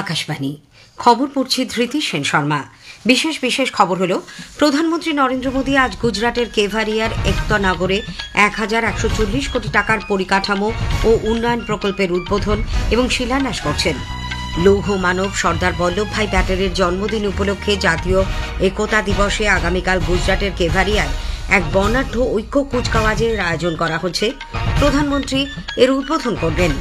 আকাশবাণী খবর পড়ছি ধৃতি সেন শর্মা। বিশেষ খবর হলো, প্রধানমন্ত্রী নরেন্দ্র মোদী আজ গুজরাটের কেভারিয়ার একতা নগরে 1140 কোটি টাকার পরিকাঠামো ও উন্নয়ন প্রকল্পের উদ্বোধন এবং শিলান্যাস করছেন। লৌহ মানব সর্দার বল্লভভাই প্যাটেলের জন্মদিন উপলক্ষে জাতীয় একতা দিবসে আগামীকাল গুজরাটের কেভারিয়ায় এক বর্ণাঢ্য ঐক্য কুচকাওয়াজের আয়োজন করা হচ্ছে। প্রধানমন্ত্রী এর উদ্বোধন করবেন।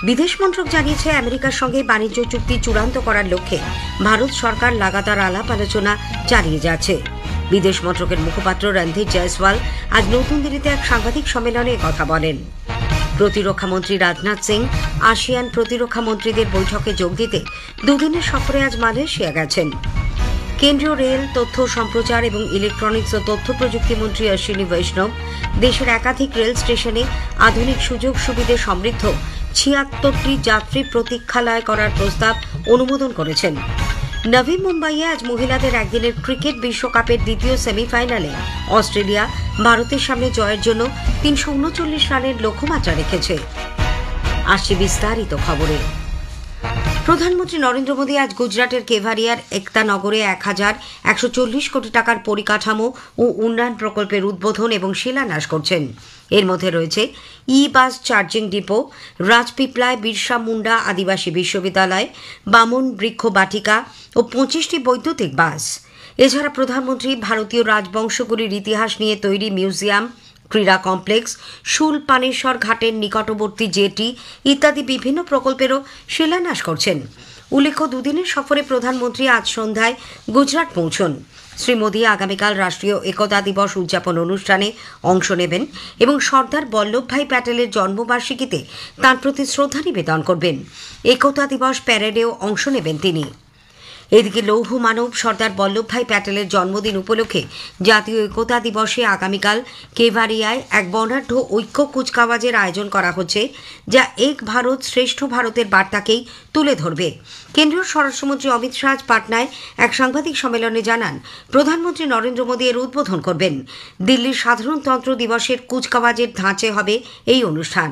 বিদেশ মন্ত্রক জানিয়েছে, আমেরিকার সঙ্গে বাণিজ্য চুক্তি চূড়ান্ত করার লক্ষ্যে ভারত সরকার লাগাতার আলাপ আলোচনা চালিয়ে যাচ্ছে। বিদেশ মন্ত্রকের মুখপাত্র রণধীর জয়সওয়াল আজ নতুন দিল্লিতে এক সাংবাদিক সম্মেলনে কথা বলেন। প্রতিরক্ষামন্ত্রী রাজনাথ সিং আসিয়ান প্রতিরক্ষা মন্ত্রীদের বৈঠকে যোগ দিতে দুদিনের সফরে আজ মালয়েশিয়া গেছেন। কেন্দ্রীয় রেল, তথ্য সম্প্রচার এবং ইলেকট্রনিক্স ও তথ্য প্রযুক্তি মন্ত্রী অশ্বিনী বৈষ্ণব দেশের একাধিক রেল স্টেশনে আধুনিক সুযোগ সুবিধে সমৃদ্ধ ৭৬টি যাত্রী প্রতীক্ষালয় করার প্রস্তাব অনুমোদন করেছেন। নভি মুম্বাইয়ে আজ মহিলাদের একদিনের ক্রিকেট বিশ্বকাপের দ্বিতীয় সেমিফাইনালে অস্ট্রেলিয়া ভারতের সামনে জয়ের জন্য ৩৩৯ রানের লক্ষ্যমাত্রা রেখেছে। আসছে বিস্তারিত খবরে। প্রধানমন্ত্রী নরেন্দ্র মোদী আজ গুজরাটের কেভারিয়ার একতা নগরে 1140 কোটি টাকার পরিকাঠামো ও উন্নয়ন প্রকল্পের উদ্বোধন এবং শিলান্যাস করছেন। এর মধ্যে রয়েছে বাস চার্জিং ডিপো, রাজপিপলায় বিরসা মুন্ডা আদিবাসী বিশ্ববিদ্যালয়, বামন বৃক্ষ বাটিকা ও 25টি বৈদ্যুতিক বাস। এছাড়া প্রধানমন্ত্রী ভারতীয় রাজবংশগুলির ইতিহাস নিয়ে তৈরি মিউজিয়াম, ক্রীড়া কমপ্লেক্স, শুল পানেশ্বর ঘাটের নিকটবর্তী জেটি ইত্যাদি বিভিন্ন প্রকল্পেরও শিলান্যাস করছেন। উল্লেখ্য, দুদিনের সফরে প্রধানমন্ত্রী আজ সন্ধ্যায় গুজরাট পৌঁছন। শ্রী মোদী আগামীকাল রাষ্ট্রীয় একতা দিবস উদযাপন অনুষ্ঠানে অংশ নেবেন এবং সর্দার বল্লভভাই প্যাটেলের জন্মবার্ষিকীতে তাঁর প্রতি শ্রদ্ধা নিবেদন করবেন। একতা দিবস প্যারেডেও অংশ নেবেন তিনি। এদিকে লৌহ মানব সর্দার বল্লভভাই প্যাটেলের জন্মদিন উপলক্ষে জাতীয় একতা দিবসে আগামীকাল কেভারিয়ায় এক বর্ণাঢ্য ঐক্য কুচকাওয়াজের আয়োজন করা হচ্ছে, যা এক ভারত শ্রেষ্ঠ ভারতের বার্তাকেই তুলে ধরবে। কেন্দ্রীয় স্বরাষ্ট্রমন্ত্রী অমিত শাহ আজ পাটনায় এক সাংবাদিক সম্মেলনে জানান, প্রধানমন্ত্রী নরেন্দ্র মোদী এর উদ্বোধন করবেন। দিল্লির সাধারণতন্ত্র দিবসের কুচকাওয়াজের ধাঁচে হবে এই অনুষ্ঠান।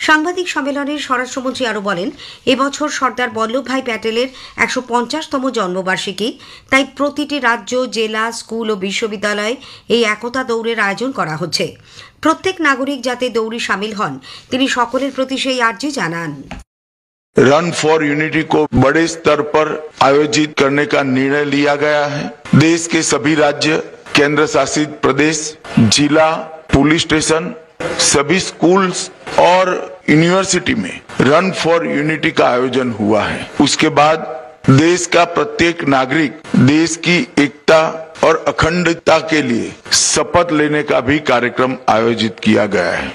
সাংবাদিক সম্মেলনে স্বরাষ্ট্রমন্ত্রী আরও বলেন, এবছর সর্দার বল্লভভাই প্যাটেলের 150তম জন্মবার্ষিকী, তাই প্রতিটি রাজ্য, জেলা, স্কুল ও বিশ্ববিদ্যালয়ে এই একতা দৌড়ের আয়োজন করা হচ্ছে। প্রত্যেক নাগরিক যাতে দৌড়ে শামিল হন, তিনি সকলের প্রতি সেই আর্জি জানান। रन फॉर यूनिटी को बड़े स्तर पर आयोजित करने का निर्णय लिया गया है। देश के सभी राज्य, केंद्र शासित प्रदेश, जिला, पुलिस स्टेशन, सभी स्कूल्स और यूनिवर्सिटी में रन फॉर यूनिटी का आयोजन हुआ है। उसके बाद देश का प्रत्येक नागरिक देश की एकता और अखंडता के लिए शपथ लेने का भी कार्यक्रम आयोजित किया गया है।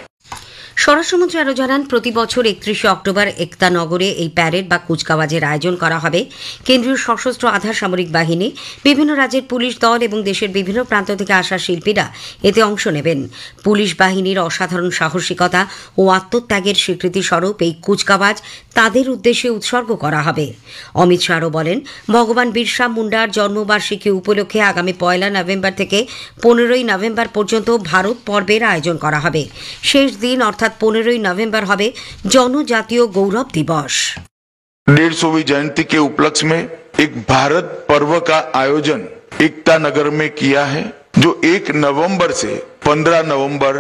স্বরাষ্ট্রমন্ত্রী আরও জানান, প্রতি বছর 31শে অক্টোবর একতা নগরে এই প্যারেড বা কুচকাওয়াজের আয়োজন করা হবে। কেন্দ্রীয় সশস্ত্র আধা সামরিক বাহিনী, বিভিন্ন রাজ্যের পুলিশ দল এবং দেশের বিভিন্ন প্রান্ত থেকে আসা শিল্পীরা এতে অংশ নেবেন। পুলিশ বাহিনীর অসাধারণ সাহসিকতা ও আত্মত্যাগের স্বীকৃতি স্বরূপ এই কুচকাওয়াজ তাদের উদ্দেশ্যে উৎসর্গ করা হবে। অমিত শাহ আরও বলেন, ভগবান বিরসা মুন্ডার জন্মবার্ষিকী উপলক্ষে আগামী 1 নভেম্বর থেকে 15 নভেম্বর পর্যন্ত ভারত পর্বের আয়োজন করা হবে। শেষ দিন অর্থাৎ 15 नवंबर হবে জনজাতীয় গৌরব দিবস। 150वीं जयंती के उपलक्ष्य में एक भारत पर्व का आयोजन एकता नगर में किया है, जो 1 नवंबर से 15 नवंबर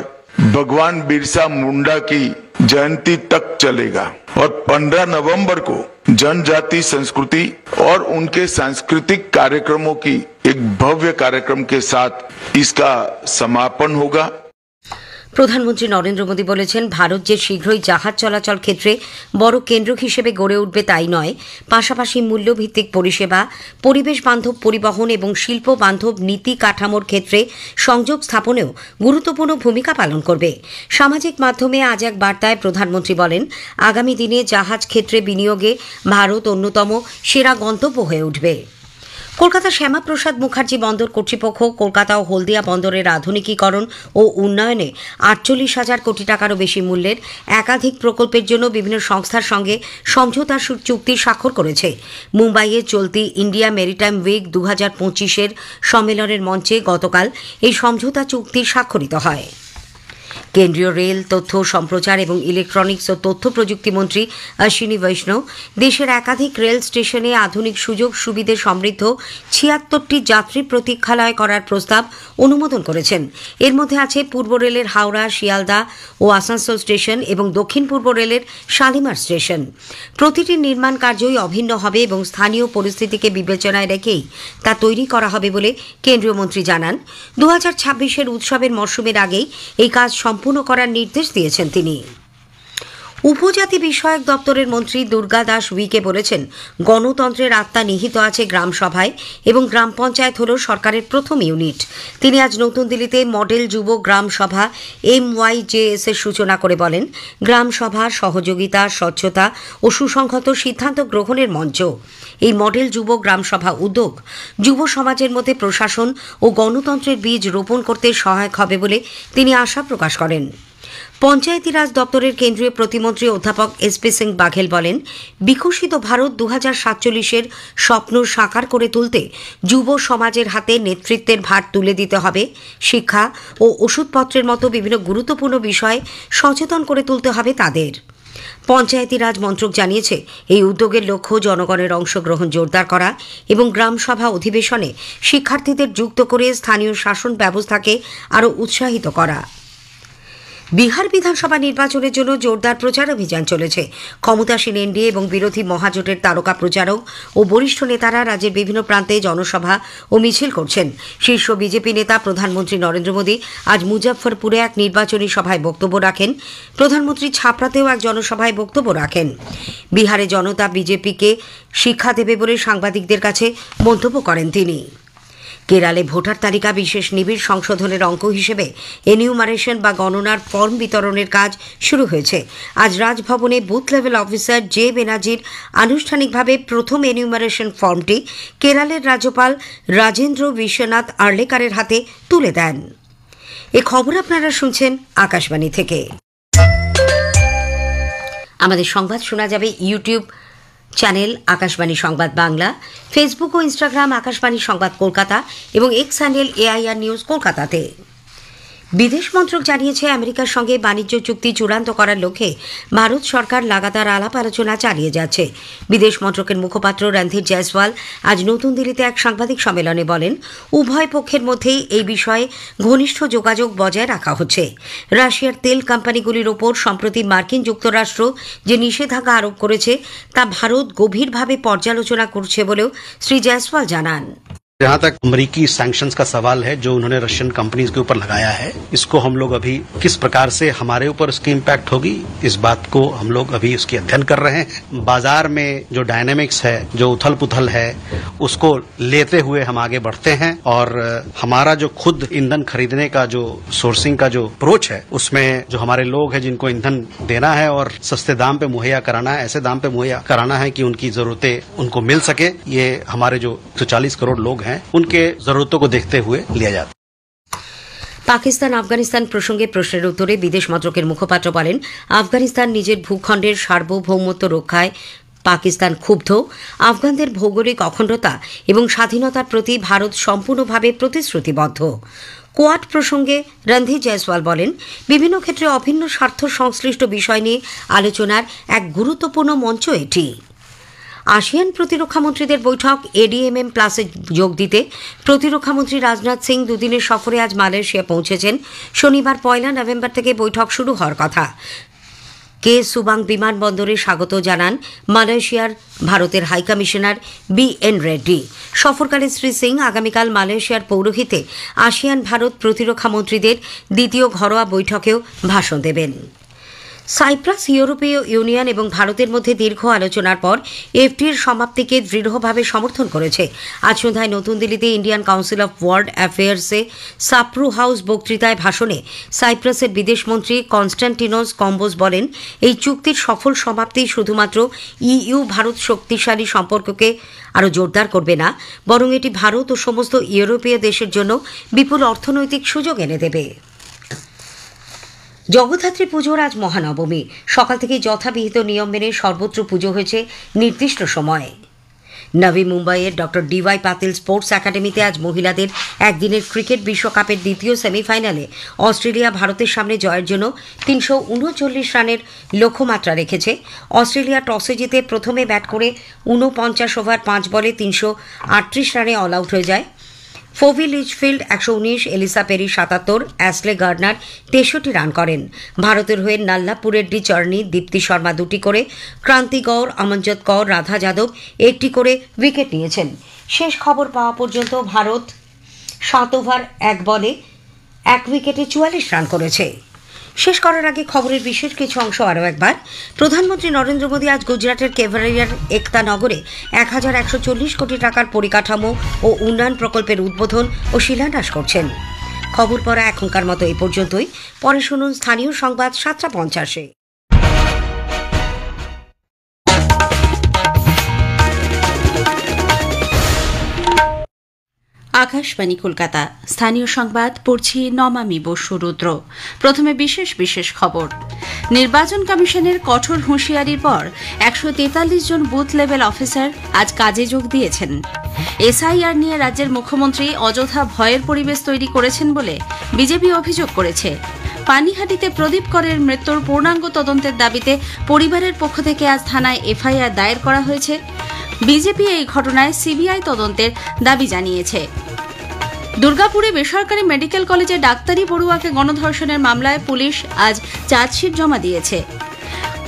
भगवान बिरसा मुंडा की जयंती तक चलेगा और 15 नवंबर को जनजाति संस्कृति और उनके सांस्कृतिक कार्यक्रमों की एक भव्य कार्यक्रम के साथ इसका समापन होगा। প্রধানমন্ত্রী নরেন্দ্র মোদী বলেছেন, ভারত যে শীঘ্রই জাহাজ চলাচল ক্ষেত্রে বড় কেন্দ্র হিসেবে গড়ে উঠবে তাই নয়, পাশাপাশি মূল্যভিত্তিক পরিষেবা, পরিবেশ বান্ধব পরিবহন এবং শিল্প বান্ধব নীতি কাঠামোর ক্ষেত্রে সংযোগ স্থাপনেও গুরুত্বপূর্ণ ভূমিকা পালন করবে। সামাজিক মাধ্যমে আজ এক বার্তায় প্রধানমন্ত্রী বলেন, আগামী দিনে জাহাজ ক্ষেত্রে বিনিয়োগে ভারত অন্যতম সেরা গন্তব্য হয়ে উঠবে। কলকাতা শ্যামাপ্রসাদ মুখার্জি বন্দর কর্তৃপক্ষ কলকাতা ও হলদিয়া বন্দরের আধুনিকীকরণ ও উন্নয়নে 48,000 কোটি টাকারও বেশি মূল্যের একাধিক প্রকল্পের জন্য বিভিন্ন সংস্থার সঙ্গে সমঝোতা চুক্তি স্বাক্ষর করেছে। মুম্বাইয়ে চলতি ইন্ডিয়া মেরিটাইম উইক 2025-এর সম্মেলনের মঞ্চে গতকাল এই সমঝোতা চুক্তি স্বাক্ষরিত হয়। কেন্দ্রীয় রেল, তথ্য সম্প্রচার এবং ইলেকট্রনিক্স ও তথ্য প্রযুক্তি মন্ত্রী অশ্বিনী বৈষ্ণব দেশের একাধিক রেল স্টেশনে আধুনিক সুযোগ সুবিধে সমৃদ্ধ ৭৬টি যাত্রী প্রতীক্ষালয় করার প্রস্তাব অনুমোদন করেছেন। এর মধ্যে আছে পূর্ব রেলের হাওড়া, শিয়ালদা ও আসানসোল স্টেশন এবং দক্ষিণ পূর্ব রেলের শালিমার স্টেশন। প্রতিটি নির্মাণ কার্যই অভিন্ন হবে এবং স্থানীয় পরিস্থিতিকে বিবেচনায় রেখেই তা তৈরি করা হবে বলে কেন্দ্রীয় মন্ত্রী জানান। 2026-এর উৎসবের মরশুমের আগেই এই কাজ সম্পূর্ণ করার নির্দেশ দিয়েছেন তিনি। উপজাতি বিষয়ক দপ্তরের মন্ত্রী দুর্গা দাস উইকে বলেছেন, গণতন্ত্রের আত্মা নিহিত আছে গ্রাম সভায় এবং গ্রাম পঞ্চায়েত হল সরকারের প্রথম ইউনিট। তিনি আজ নতুন দিল্লিতে মডেল যুব গ্রাম সভা MYJS এর সূচনা করে বলেন, গ্রাম সভা সহযোগিতা, স্বচ্ছতা ও সুসংহত সিদ্ধান্ত গ্রহণের মঞ্চ। এই মডেল যুব গ্রাম সভা উদ্যোগ যুব সমাজের মধ্যে প্রশাসন ও গণতন্ত্রের বীজ রোপণ করতে সহায়ক হবে বলে তিনি আশা প্রকাশ করেন। পঞ্চায়েতি রাজ দপ্তরের কেন্দ্রীয় প্রতিমন্ত্রী অধ্যাপক SP সিং বাঘেল বলেন, বিকশিত ভারত 2047-এর স্বপ্ন সাকার করে তুলতে যুব সমাজের হাতে নেতৃত্বের ভার তুলে দিতে হবে। শিক্ষা ও ওষুধপত্রের মতো বিভিন্ন গুরুত্বপূর্ণ বিষয়ে সচেতন করে তুলতে হবে তাদের। পঞ্চায়েতি রাজ মন্ত্রক জানিয়েছে, এই উদ্যোগের লক্ষ্য জনগণের অংশগ্রহণ জোরদার করা এবং গ্রামসভা অধিবেশনে শিক্ষার্থীদের যুক্ত করে স্থানীয় শাসন ব্যবস্থাকে আরও উৎসাহিত করা। বিহার বিধানসভা নির্বাচনের জন্য জোরদার প্রচার অভিযান চলেছে। ক্ষমতাসীন এনডিএ এবং বিরোধী মহাজোটের তারকা প্রচারক ও বরিষ্ঠ নেতারা রাজ্যের বিভিন্ন প্রান্তে জনসভা ও মিছিল করছেন। শীর্ষ বিজেপি নেতা প্রধানমন্ত্রী নরেন্দ্র মোদী আজ মুজফ্ফরপুরে এক নির্বাচনী সভায় বক্তব্য রাখেন। প্রধানমন্ত্রী ছাপড়াতেও এক জনসভায় বক্তব্য রাখেন। বিহারে জনতা বিজেপিকে শিক্ষা দেবে বলে সাংবাদিকদের কাছে মন্তব্য করেন তিনি। কেরালে ভোটার তালিকা বিশেষ নিবিড় সংশোধনের অঙ্গ হিসেবে এনিউমারেশন বা গণনার ফর্ম বিতরণের কাজ শুরু হয়েছে। আজ রাজভবনে বুথ লেভেল অফিসার জে ব্যানার্জির আনুষ্ঠানিকভাবে প্রথম এনিউমারেশন ফর্মটি কেরালের রাজ্যপাল রাজেন্দ্র বিশ্বনাথ আর্লেকারের হাতে তুলে দেন। এ খবর আপনারা শুনছেন আকাশবাণী থেকে। আমাদের সংবাদ শোনা যাবে ইউটিউব চ্যানেল আকাশবাণী সংবাদ বাংলা, ফেসবুক ও ইনস্টাগ্রাম আকাশবাণী সংবাদ কলকাতা এবং এক্স চ্যানেল AIR নিউজ কলকাতাতে। বিদেশ মন্ত্রক জানিয়েছে, আমেরিকার সঙ্গে বাণিজ্য চুক্তি চূড়ান্ত করার লক্ষ্যে ভারত সরকার লাগাতার আলাপ আলোচনা চালিয়ে যাচ্ছে। বিদেশ মন্ত্রকের মুখপাত্র রণধীর জয়সওয়াল আজ নতুন দিল্লিতে এক সাংবাদিক সম্মেলনে বলেন, উভয় পক্ষের মধ্যেই এই বিষয়ে ঘনিষ্ঠ যোগাযোগ বজায় রাখা হচ্ছে। রাশিয়ার তেল কোম্পানিগুলির ওপর সম্প্রতি মার্কিন যুক্তরাষ্ট্র যে নিষেধাজ্ঞা আরোপ করেছে তা ভারত গভীরভাবে পর্যালোচনা করছে বলেও শ্রী জয়সওয়াল জানান। जहाँ तक अमरीकी सैंक्शंस का सवाल है जो उन्होंने रशियन कंपनीज के ऊपर लगाया है, इसको हम लोग अभी किस प्रकार से हमारे ऊपर इसकी इम्पैक्ट होगी, इस बात को हम लोग अभी उसकी अध्ययन कर रहे हैं। बाजार में जो डायनेमिक्स है, जो उथल पुथल है, उसको लेते हुए हम आगे बढ़ते हैं और हमारा जो खुद ईंधन खरीदने का जो सोर्सिंग का जो अप्रोच है, उसमें जो हमारे लोग हैं जिनको ईंधन देना है और सस्ते दाम पे मुहैया कराना है, ऐसे दाम पे मुहैया कराना है कि उनकी जरूरतें उनको मिल सके, ये हमारे जो 140 करोड़ लोग हैं उनके जरूरतों को देखते हुए लिया जाता है। পাকিস্তান আফগানিস্তান প্রসঙ্গে প্রশ্নের উত্তরে বিদেশ মন্ত্রকের মুখপাত্র বলেন, আফগানিস্তান নিজের ভূখণ্ডের সার্বভৌমত্ব রক্ষায় পাকিস্তান ক্ষুব্ধ। আফগানদের ভৌগোলিক অখণ্ডতা এবং স্বাধীনতার প্রতি ভারত সম্পূর্ণভাবে প্রতিশ্রুতিবদ্ধ। কোয়াড প্রসঙ্গে রণধীর জয়সওয়াল বলেন, বিভিন্ন ক্ষেত্রে অভিন্ন স্বার্থ সংশ্লিষ্ট বিষয় নিয়ে আলোচনার এক গুরুত্বপূর্ণ মঞ্চ এটি। আসিয়ান প্রতিরক্ষামন্ত্রীদের বৈঠক ADMM+-এ যোগ দিতে প্রতিরক্ষামন্ত্রী রাজনাথ সিং দুদিনের সফরে আজ মালয়েশিয়া পৌঁছেছেন। শনিবার 1 নভেম্বর থেকে বৈঠক শুরু হওয়ার কথা। কে সুবাং বিমানবন্দরে স্বাগত জানান মালয়েশিয়ার ভারতের হাইকমিশনার BN রেড্ডি। সফরকালে শ্রী সিং আগামীকাল মালয়েশিয়ার পৌরোহিত্যে আসিয়ান ভারত প্রতিরক্ষামন্ত্রীদের দ্বিতীয় ঘরোয়া বৈঠকেও ভাষণ দেবেন। সাইপ্রাস ইউরোপীয় ইউনিয়ন এবং ভারতের মধ্যে দীর্ঘ আলোচনার পর FTA এর সমাপ্তিকে দৃঢ়ভাবে সমর্থন করেছে। আজ সন্ধ্যায় নতুন দিল্লিতে ইন্ডিয়ান কাউন্সিল অফ ওয়ার্ল্ড অ্যাফেয়ার্সে সাপ্রু হাউস বক্তৃতায় ভাষণে সাইপ্রাসের বিদেশমন্ত্রী কনস্টান্টিনোস কম্বোস বলেন, এই চুক্তির সফল সমাপ্তি শুধুমাত্র EU ভারত শক্তিশালী সম্পর্ককে আরও জোরদার করবে না, বরং এটি ভারত ও সমস্ত ইউরোপীয় দেশের জন্য বিপুল অর্থনৈতিক সুযোগ এনে দেবে। জগদ্ধাত্রী পুজোর আজ মহানবমী। সকাল থেকে যথাবিহিত নিয়ম মেনে সর্বত্র পুজো হয়েছে নির্দিষ্ট সময়ে। নবী মুম্বাইয়ের ডক্টর ডিওয়াই পাতিল স্পোর্টস একাডেমিতে আজ মহিলাদের একদিনের ক্রিকেট বিশ্বকাপের দ্বিতীয় সেমিফাইনালে অস্ট্রেলিয়া ভারতের সামনে জয়ের জন্য 339 রানের লক্ষ্যমাত্রা রেখেছে। অস্ট্রেলিয়া টসে জিতে প্রথমে ব্যাট করে 49 ওভার 5 বলে 338 রানে অল আউট হয়ে যায়। Phoebe Litchfield 119, Ellyse Perry 77, Ashleigh Gardner 63 run করেন। ভারতের হয়ে নাল্লাপুরের ডি চর্নি, দীপ্তি শর্মা 2টি করে, ক্রান্তি গৌর, অমনজোত কৌর, রাধা যাদব 1টি করে উইকেট নিয়েছেন। শেষ খবর পাওয়া পর্যন্ত ভারত 7 ওভার 1 বলে 1 উইকেটে 44 রান করেছে। শেষ করার আগে খবরের বিশেষ কিছু অংশ আরও একবার। প্রধানমন্ত্রী নরেন্দ্র মোদী আজ গুজরাটের কেভারিয়ার একতা নগরে 1140 কোটি টাকার পরিকাঠামো ও উন্নয়ন প্রকল্পের উদ্বোধন ও শিলান্যাস করছেন। খবর পড়া এখনকার মতো এই পর্যন্তই। পরে শুনুন স্থানীয় সংবাদ 7:50-এ। আকাশবাণী কলকাতা, স্থানীয় সংবাদ পড়ছি নমামি বসু রুদ্র। প্রথমে বিশেষ খবর। নির্বাচন কমিশনের কঠোর হুঁশিয়ারির পর 143 জন বুথ লেভেল অফিসার আজ কাজে যোগ দিয়েছেন। এসআইআর নিয়ে রাজ্যের মুখ্যমন্ত্রী অযথা ভয়ের পরিবেশ তৈরি করেছেন বলে বিজেপি অভিযোগ করেছে। পানিহাটিতে প্রদীপ করের মৃত্যুর পূর্ণাঙ্গ তদন্তের দাবিতে পরিবারের পক্ষ থেকে আজ থানায় এফআইআর দায়ের করা হয়েছে। বিজেপি এই ঘটনায় সিবিআই তদন্তের দাবি জানিয়েছে। দুর্গাপুরে বেসরকারি মেডিকেল কলেজে ডাক্তারি পড়ুয়াকে গণধর্ষণের মামলায় পুলিশ আজ চার্জশিট জমা দিয়েছে।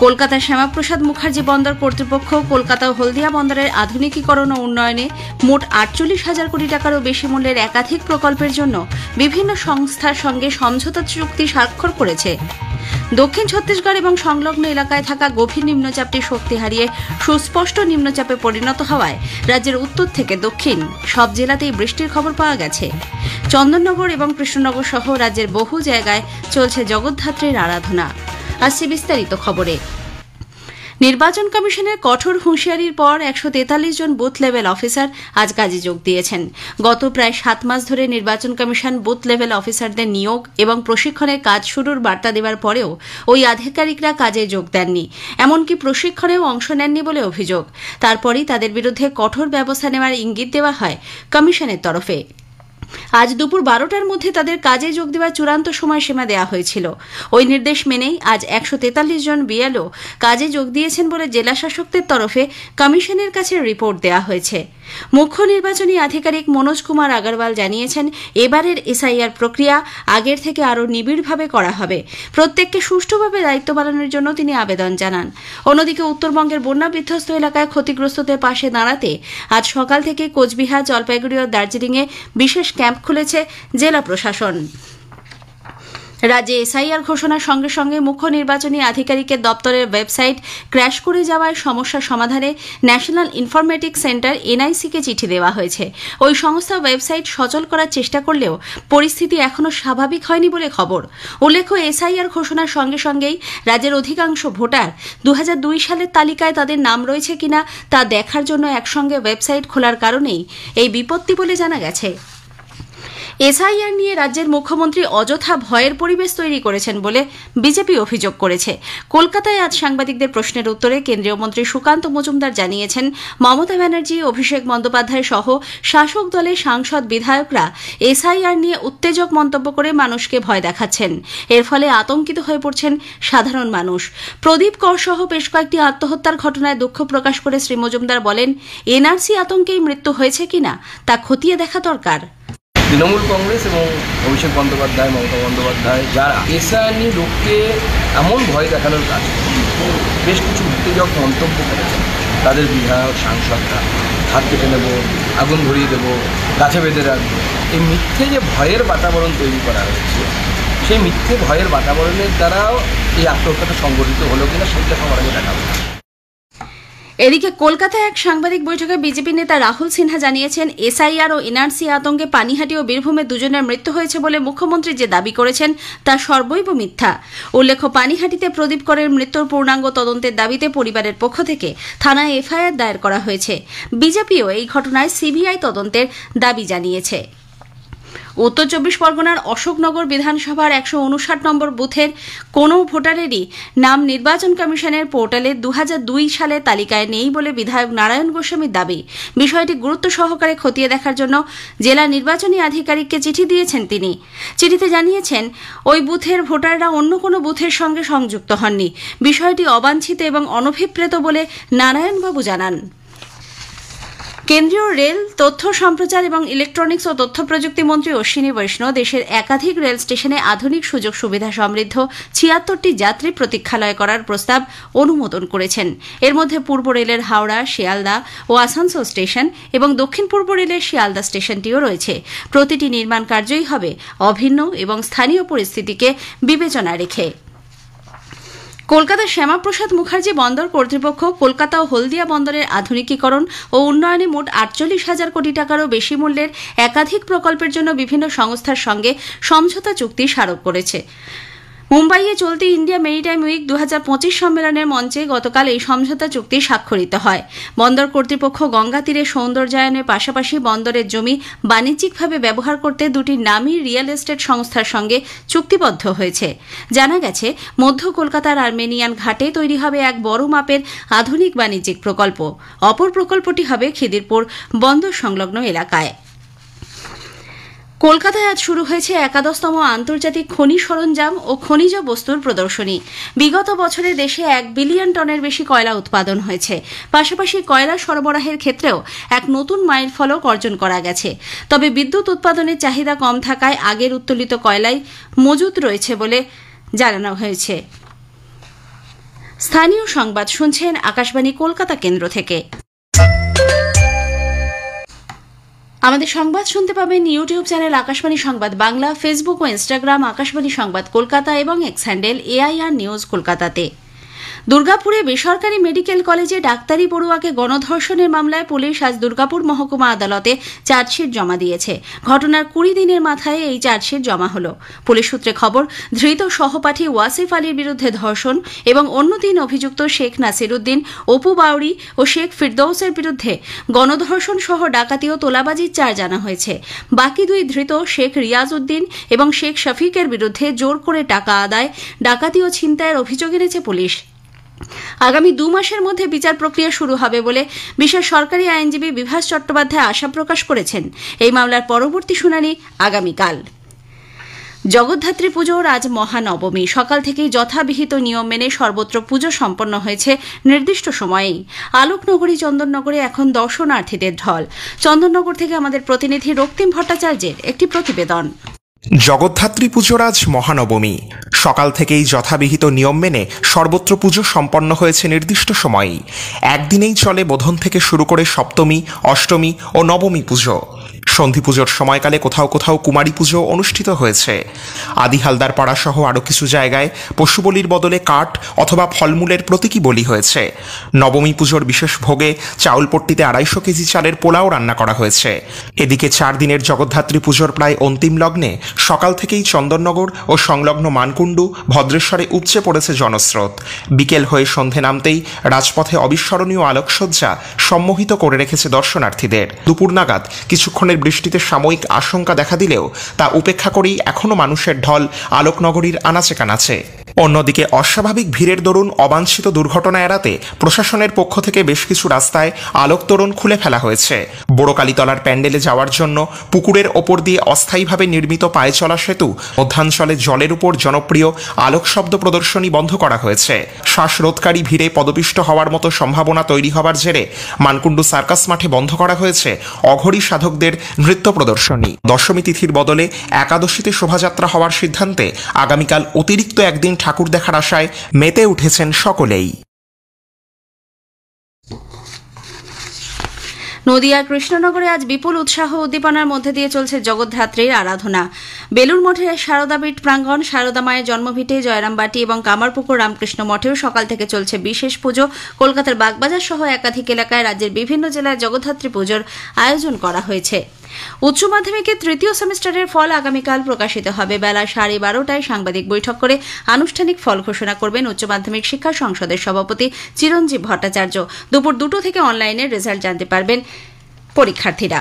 কলকাতার শ্যামাপ্রসাদ মুখার্জি বন্দর কর্তৃপক্ষ কলকাতা ও হলদিয়া বন্দরের আধুনিকীকরণ ও উন্নয়নে মোট 48,000 কোটি টাকারও বেশি মূল্যের একাধিক প্রকল্পের জন্য বিভিন্ন সংস্থার সঙ্গে সমঝোতা চুক্তি স্বাক্ষর করেছে। দক্ষিণ ছত্তিশগড় এবং সংলগ্ন এলাকায় থাকা গভীর নিম্নচাপটি শক্তি হারিয়ে সুস্পষ্ট নিম্নচাপে পরিণত হওয়ায় রাজ্যের উত্তর থেকে দক্ষিণ সব জেলাতেই বৃষ্টির খবর পাওয়া গেছে। চন্দননগর এবং কৃষ্ণনগর সহ রাজ্যের বহু জায়গায় চলছে জগদ্ধাত্রীর আরাধনা। আসছে বিস্তারিত খবরে। নির্বাচন কমিশনের কঠোর হুঁশিয়ারির পর 143 জন বুথ লেভেল অফিসার আজ কাজে যোগ দিয়েছেন। গত প্রায় 7 মাস ধরে নির্বাচন কমিশন বুথ লেভেল অফিসারদের নিয়োগ এবং প্রশিক্ষণের কাজ শুরুর বার্তা দেওয়ার পরেও ওই আধিকারিকরা কাজে যোগ দেননি, এমনকি প্রশিক্ষণেও অংশ নেননি বলে অভিযোগ। তারপরই তাদের বিরুদ্ধে কঠোর ব্যবস্থা নেওয়ার ইঙ্গিত দেওয়া হয় কমিশনের তরফে। আজ দুপুর 12টার মধ্যে তাদের কাজে যোগ দেওয়ার চূড়ান্ত সময়সীমা দেওয়া হয়েছিল। ওই নির্দেশ মেনেই আজ 143 জন বিএলও কাজে যোগ দিয়েছেন বলে জেলা শাসকদের তরফে কমিশনের কাছে রিপোর্ট দেওয়া হয়েছে। মুখ্য নির্বাচনী আধিকারিক মনোজ কুমার আগরওয়াল জানিয়েছেন, এবারের এসআইআর প্রক্রিয়া আগের থেকে আরও নিবিড়ভাবে করা হবে। প্রত্যেককে সুষ্ঠুভাবে দায়িত্ব পালনের জন্য তিনি আবেদন জানান। অন্যদিকে উত্তরবঙ্গের বন্যা বিধ্বস্ত এলাকায় ক্ষতিগ্রস্তদের পাশে দাঁড়াতে আজ সকাল থেকে কোচবিহার, জলপাইগুড়ি ও দার্জিলিংয়ে বিশেষ ক্যাম্প খুলেছে জেলা প্রশাসন। রাজ্যে এসআইআর ঘোষণার সঙ্গে সঙ্গে মুখ্য নির্বাচনী আধিকারিকের দপ্তরের ওয়েবসাইট ক্র্যাশ করে যাওয়ায় সমস্যা সমাধানে ন্যাশনাল ইনফরমেটিক্স সেন্টার এনআইসিকে চিঠি দেওয়া হয়েছে। ওই সংস্থা ওয়েবসাইট সচল করার চেষ্টা করলেও পরিস্থিতি এখনও স্বাভাবিক হয়নি বলে খবর। উল্লেখ্য, এসআইআর ঘোষণার সঙ্গে সঙ্গেই রাজ্যের অধিকাংশ ভোটার 2002 সালের তালিকায় তাদের নাম রয়েছে কিনা তা দেখার জন্য একসঙ্গে ওয়েবসাইট খোলার কারণেই এই বিপত্তি বলে জানা গেছে। এসআইআর নিয়ে রাজ্যের মুখ্যমন্ত্রী অযথা ভয়ের পরিবেশ তৈরি করেছেন বলে বিজেপি অভিযোগ করেছে। কলকাতায় আজ সাংবাদিকদের প্রশ্নের উত্তরে কেন্দ্রীয় মন্ত্রী সুকান্ত মজুমদার জানিয়েছেন, মমতা ব্যানার্জি, অভিষেক বন্দ্যোপাধ্যায় সহ শাসক দলের সাংসদ বিধায়করা এসআইআর নিয়ে উত্তেজক মন্তব্য করে মানুষকে ভয় দেখাচ্ছেন। এর ফলে আতঙ্কিত হয়ে পড়ছেন সাধারণ মানুষ। প্রদীপ কর সহ বেশ কয়েকটি আত্মহত্যার ঘটনায় দুঃখ প্রকাশ করে শ্রী মজুমদার বলেন, এনআরসি আতঙ্কেই মৃত্যু হয়েছে কিনা তা খতিয়ে দেখা দরকার। তৃণমূল কংগ্রেস এবং অভিষেক বন্দ্যোপাধ্যায়, মমতা বন্দ্যোপাধ্যায় যারা এসআইআর নিয়ে লোককে এমন ভয় দেখানোর কাজ, বেশ কিছু উত্তেজক মন্তব্য করেছেন, তাদের বিধায়ক সাংসদরা হাত কেটে নেব, আগুন ধরিয়ে দেব, গাছে বেঁধে রাখবো, এই মিথ্যে যে ভয়ের বাতাবরণ তৈরি করা হয়েছে, সেই মিথ্যে ভয়ের বাতাবরণের দ্বারাও এই আত্মহত্যাটা সংগঠিত হলো কিনা সেটা সবার আগে দেখা হবে। এদিকে কলকাতায় এক সাংবাদিক বৈঠকে বিজেপি নেতা রাহুল সিনহা জানিয়েছেন, এসআইআর ও এনআরসি আতঙ্কে পানিহাটি ও বীরভূমে দুজনের মৃত্যু হয়েছে বলে মুখ্যমন্ত্রী যে দাবি করেছেন তা সর্বৈব মিথ্যা। উল্লেখ্য, পানিহাটিতে প্রদীপ করের মৃত্যুর পূর্ণাঙ্গ তদন্তের দাবিতে পরিবারের পক্ষ থেকে থানায় এফআইআর দায়ের করা হয়েছে। বিজেপিও এই ঘটনায় সিবিআই তদন্তের দাবি জানিয়েছে। উত্তর 24 পরগনার অশোকনগর বিধানসভার 159 নম্বর বুথের কোনো ভোটারেরই নাম নির্বাচন কমিশনের পোর্টালে 2002 সালের তালিকায় নেই বলে বিধায়ক নারায়ণ গোস্বামীর দাবি। বিষয়টি গুরুত্ব সহকারে খতিয়ে দেখার জন্য জেলা নির্বাচনী আধিকারিককে চিঠি দিয়েছেন তিনি। চিঠিতে জানিয়েছেন ওই বুথের ভোটাররা অন্য কোনো বুথের সঙ্গে সংযুক্ত হননি। বিষয়টি অবাঞ্ছিত এবং অনভিপ্রেত বলে নারায়ণবাবু জানান। কেন্দ্রীয় রেল, তথ্য সম্প্রচার এবং ইলেকট্রনিক্স ও তথ্য প্রযুক্তি মন্ত্রী অশ্বিনী বৈষ্ণব দেশের একাধিক রেল স্টেশনে আধুনিক সুযোগ সুবিধা সমৃদ্ধ 76টি যাত্রী প্রতীক্ষালয় করার প্রস্তাব অনুমোদন করেছেন। এর মধ্যে পূর্ব রেলের হাওড়া, শিয়ালদা ও আসানসোল স্টেশন এবং দক্ষিণ পূর্ব রেলের শিয়ালদা স্টেশনটিও রয়েছে। প্রতিটি নির্মাণ কার্যই হবে অভিন্ন এবং স্থানীয় পরিস্থিতিকে বিবেচনায় রেখে। কলকাতার শ্যামাপ্রসাদ মুখার্জি বন্দর কর্তৃপক্ষ কলকাতা ও হলদিয়া বন্দরের আধুনিকীকরণ ও উন্নয়নে মোট 48,000 কোটি টাকারও বেশি মূল্যের একাধিক প্রকল্পের জন্য বিভিন্ন সংস্থার সঙ্গে সমঝোতা চুক্তি স্মারক করেছে। মুম্বাইয়ে চলতি ইন্ডিয়া মেরিটাইম উইক 2025 সম্মেলনের মঞ্চে গতকাল এই সমঝোতা চুক্তি স্বাক্ষরিত হয়। বন্দর কর্তৃপক্ষ গঙ্গা তীরে সৌন্দর্যায়নের পাশাপাশি বন্দরের জমি বাণিজ্যিকভাবে ব্যবহার করতে দুটি নামী রিয়েল এস্টেট সংস্থার সঙ্গে চুক্তিবদ্ধ হয়েছে। জানা গেছে, মধ্য কলকাতার আর্মেনিয়ান ঘাটে তৈরি হবে এক বড় মাপের আধুনিক বাণিজ্যিক প্রকল্প। অপর প্রকল্পটি হবে খিদিরপুর বন্দর সংলগ্ন এলাকায়। কলকাতায় আজ শুরু হয়েছে 11তম আন্তর্জাতিক খনি সরঞ্জাম ও খনিজ বস্তুর প্রদর্শনী। বিগত বছরে দেশে 1 বিলিয়ন টনের বেশি কয়লা উৎপাদন হয়েছে। পাশাপাশি কয়লা সরবরাহের ক্ষেত্রেও এক নতুন মাইলফলক অর্জন করা গেছে। তবে বিদ্যুৎ উৎপাদনের চাহিদা কম থাকায় আগের উত্তোলিত কয়লাই মজুত রয়েছে বলে জানানো হয়েছে। স্থানীয় সংবাদ শুনছেন আকাশবাণী কলকাতা কেন্দ্র থেকে। আমাদের সংবাদ শুনতে পাবেন ইউটিউব চ্যানেল আকাশবাণী সংবাদ বাংলা, ফেসবুক ও ইনস্টাগ্রাম আকাশবাণী সংবাদ কলকাতা এবং এক্স হ্যান্ডেল AIR নিউজ কলকাতাতে। দুর্গাপুরে বেসরকারি মেডিকেল কলেজে ডাক্তারি পড়ুয়াকে গণধর্ষণের মামলায় পুলিশ আজ দুর্গাপুর মহকুমা আদালতে চার্জশিট জমা দিয়েছে। ঘটনার 20 দিনের মাথায় এই চার্জশিট জমা হল। পুলিশ সূত্রে খবর, ধৃত সহপাঠী ওয়াসিফ আলীর বিরুদ্ধে ধর্ষণ এবং অন্য 3 অভিযুক্ত শেখ নাসিরুদ্দিন, অপু বাউরি ও শেখ ফিরদৌসের বিরুদ্ধে গণধর্ষণ সহ ডাকাতি ও তোলাবাজির চার্জ আনা হয়েছে। বাকি 2 ধৃত শেখ রিয়াজ উদ্দিন এবং শেখ শফিকের বিরুদ্ধে জোর করে টাকা আদায়, ডাকাতি ও ছিনতাইয়ের অভিযোগ এনেছে পুলিশ। আগামী 2 মাসের মধ্যে বিচার প্রক্রিয়া শুরু হবে বলে বিশেষ সরকারি আইনজীবী বিভাস চট্টোপাধ্যায় আশা প্রকাশ করেছেন। এই মামলার পরবর্তী শুনানি আগামীকাল। জগদ্ধাত্রী পুজোর আজ মহানবমী। সকাল থেকেই যথাবিহিত নিয়ম মেনে সর্বত্র পুজো সম্পন্ন হয়েছে নির্দিষ্ট সময়েই। আলোকনগরী চন্দননগরে এখন দর্শনার্থীদের ঢল। চন্দননগর থেকে আমাদের প্রতিনিধি রক্তিম ভট্টাচার্যের একটি প্রতিবেদন। জগদ্ধাত্রী পুজোর আজ মহানবমী। সকাল থেকেই যথাবিহিত নিয়ম মেনে সর্বত্র পুজো সম্পন্ন হয়েছে নির্দিষ্ট সময়েই। একদিনেই চলে বোধন থেকে শুরু করে সপ্তমী, অষ্টমী ও নবমী পুজো। সন্ধি পুজোর সময়কালে কোথাও কোথাও কুমারী পুজো অনুষ্ঠিত হয়েছে। আদি হালদার পাড়াসহ আরও কিছু জায়গায় পশুবলির বদলে কাঠ অথবা ফলমূলের প্রতীকী বলি হয়েছে। নবমী পুজোর বিশেষ ভোগে চাউলপট্টিতে 250 কেজি চালের পোলাও রান্না করা হয়েছে। এদিকে 4 দিনের জগদ্ধাত্রী পুজোর প্রায় অন্তিম লগ্নে সকাল থেকেই চন্দননগর ও সংলগ্ন মানকুণ্ডু, ভদ্রেশ্বরে উপচে পড়েছে জনস্রোত। বিকেল হয়ে সন্ধে নামতেই রাজপথে অবিস্মরণীয় আলোকসজ্জা সম্মোহিত করে রেখেছে দর্শনার্থীদের। দুপুর নাগাদ কিছুক্ষণের বৃষ্টিতে সাময়িক আশঙ্কা দেখা দিলেও তা উপেক্ষা করেই এখনও মানুষের ঢল আলোকনগরীর আনাচে কানাচে। অন্যদিকে অস্বাভাবিক ভিড়ের দরুন অবাঞ্ছিত দুর্ঘটনা এড়াতে প্রশাসনের পক্ষ থেকে বেশ কিছু রাস্তায় আলোক তোরণ খুলে ফেলা হয়েছে। বড়কালীতলার প্যান্ডেলে যাওয়ার জন্য পুকুরের ওপর দিয়ে অস্থায়ীভাবে নির্মিত পায়ে চলা সেতু মধ্যাঞ্চলে জলের উপর জনপ্রিয় আলোক শব্দ প্রদর্শনী বন্ধ করা হয়েছে। শ্বাসরোধকারী ভিড়ে পদপিষ্ট হওয়ার মতো সম্ভাবনা তৈরি হবার জেরে মানকুণ্ডু সার্কাস মাঠে বন্ধ করা হয়েছে অঘরী সাধকদের নৃত্য প্রদর্শনী। দশমী তিথির বদলে একাদশীতে শোভাযাত্রা হওয়ার সিদ্ধান্তে আগামীকাল অতিরিক্ত একদিন ঠাকুর দেখার আশায় মেতে উঠেছেন সকলেই। নদিয়ার কৃষ্ণনগরে আজ বিপুল উৎসাহ উদ্দীপনার মধ্যে দিয়ে চলছে জগদ্ধাত্রীর আরাধনা। বেলুর মঠের শারদাপীঠ প্রাঙ্গণ, শারদা মায়ের জন্মভিটে, জয়রামবাটি এবং কামারপুকুর রামকৃষ্ণ মঠেও সকাল থেকে চলছে বিশেষ পুজো। কলকাতার বাগবাজার সহ একাধিক এলাকায় রাজ্যের বিভিন্ন জেলায় জগদ্ধাত্রী পুজোর আয়োজন করা হয়েছে। উচ্চ মাধ্যমিকের 3য় সেমিস্টারের ফল আগামীকাল প্রকাশিত হবে। বেলা 12:30টায় সাংবাদিক বৈঠক করে আনুষ্ঠানিক ফল ঘোষণা করবেন উচ্চ মাধ্যমিক শিক্ষা সংসদের সভাপতি চিরঞ্জীব ভট্টাচার্য। দুপুর 2টো থেকে অনলাইনে রেজাল্ট জানতে পারবেন পরীক্ষার্থীরা।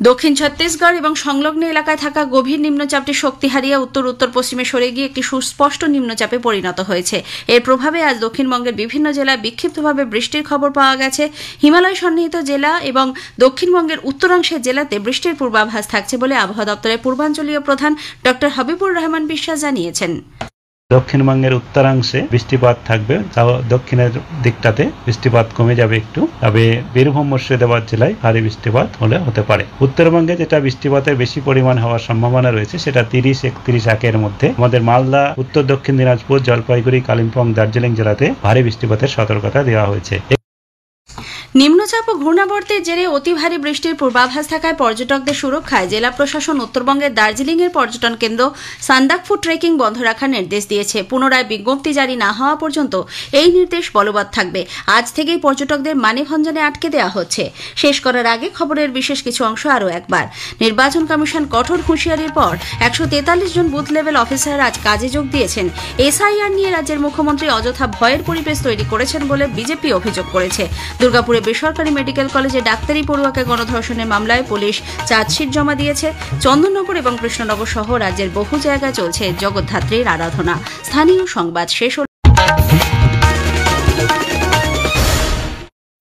দক্ষিণ ছত্তিশগড় এবং সংলগ্ন এলাকায় থাকা গভীর নিম্নচাপটি শক্তি হারিয়ে উত্তর উত্তর পশ্চিমে সরে গিয়ে একটি সুস্পষ্ট নিম্নচাপে পরিণত হয়েছে। এর প্রভাবে আজ দক্ষিণবঙ্গের বিভিন্ন জেলায় বিক্ষিপ্তভাবে বৃষ্টির খবর পাওয়া গেছে। হিমালয় সন্নিহিত জেলা এবং দক্ষিণবঙ্গের উত্তরাংশের জেলাতে বৃষ্টির পূর্বাভাস থাকছে বলে আবহাওয়া দপ্তরের পূর্বাঞ্চলীয় প্রধান ডক্টর হাবিবুর রহমান বিশ্বাস জানিয়েছেন। দক্ষিণবঙ্গের উত্তরাংশে বৃষ্টিপাত থাকবে, তাও দক্ষিণের দিকটাতে বৃষ্টিপাত কমে যাবে একটু, তবে বীরভূম মুর্শিদাবাদ জেলায় ভারী বৃষ্টিপাত হতে পারে। উত্তরবঙ্গে যেটা বৃষ্টিপাতের বেশি পরিমাণ হওয়ার সম্ভাবনা রয়েছে সেটা 30-31 মধ্যে আমাদের মালদা, উত্তর দক্ষিণ দিনাজপুর, জলপাইগুড়ি, কালিম্পং, দার্জিলিং জেলাতে ভারী বৃষ্টিপাতের সতর্কতা দেওয়া হয়েছে। নিম্নচাপ ও ঘূর্ণাবর্তের জেরে অতি ভারী বৃষ্টির পূর্বাভাস থাকায় পর্যটকদের সুরক্ষায় জেলা প্রশাসন উত্তরবঙ্গের দার্জিলিং এর পর্যটন কেন্দ্র সান্দাকফু ট্রেকিং বন্ধ রাখার নির্দেশ দিয়েছে। পুনরায় বিজ্ঞপ্তি জারি না হওয়া পর্যন্ত এই নির্দেশ বলবৎ থাকবে। আজ থেকেই পর্যটকদের মানেভঞ্জনে আটকে দেওয়া হচ্ছে। শেষ করার আগে খবরের বিশেষ কিছু অংশ আরও একবার। নির্বাচন কমিশন কঠোর হুঁশিয়ারির পর 143 জন বুথ লেভেল অফিসার আজ কাজে যোগ দিয়েছেন। এসআইআর নিয়ে রাজ্যের মুখ্যমন্ত্রী অযথা ভয়ের পরিবেশ তৈরি করেছেন বলে বিজেপি অভিযোগ করেছে। দুর্গাপুরে বেসরকারি মেডিকেল কলেজে ডাক্তারি পড়ুয়াকে গণধর্ষণের মামলায় পুলিশ চার্জশিট জমা দিয়েছে। চন্দননগর এবং কৃষ্ণনগর সহ রাজ্যের বহু জায়গায় চলছে জগদ্ধাত্রীর আরাধনা। স্থানীয় সংবাদ শেষ হল।